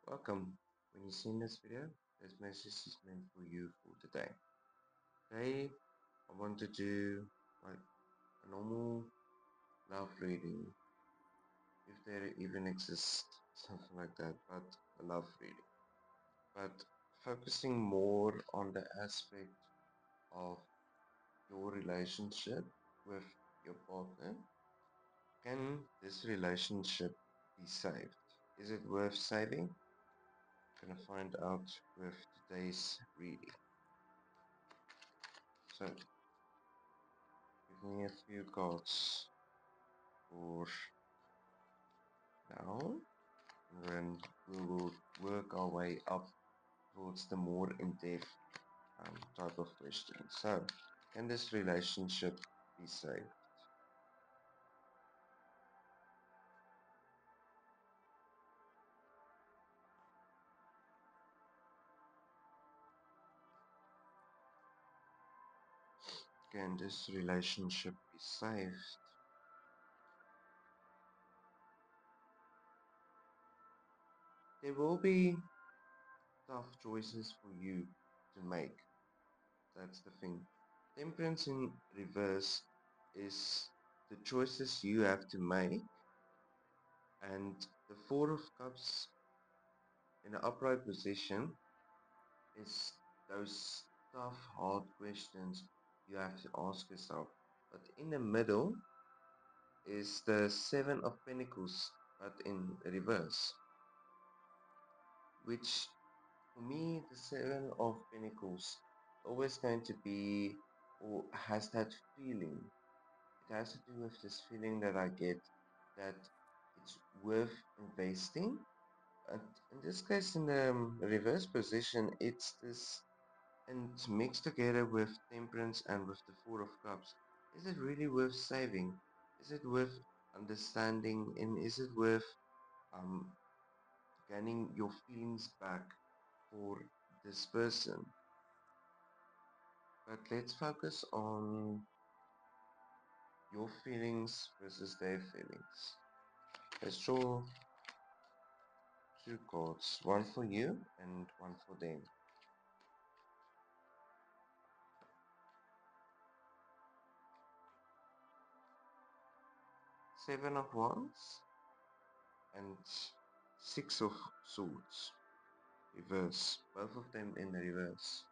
Welcome. When you see this video, this message is meant for you for today. Today, I want to do like a normal love reading, if there even exists something like that, but a love reading. But focusing more on the aspect of your relationship with your partner. Can this relationship be saved? Is it worth saving? Gonna find out with today's reading. So, give me a few cards for now, and then we will work our way up towards the more in-depth type of question. So, can this relationship be saved? Can this relationship be saved? There will be tough choices for you to make. That's the thing. Temperance in reverse is the choices you have to make, and the Four of Cups in an upright position is those tough, hard questions you have to ask yourself. But in the middle is the Seven of Pentacles, but in reverse, which for me, the Seven of Pentacles always going to be, or has that feeling. It has to do with this feeling that I get that it's worth investing. And in this case, in the reverse position, it's this, and mixed together with Temperance and with the Four of Cups. Is it really worth saving? Is it worth understanding? And is it worth um, gaining your feelings back for this person? But let's focus on your feelings versus their feelings. Let's draw two cards, one for you and one for them. Seven of Wands and Six of Swords. Reverse. Both of them in reverse.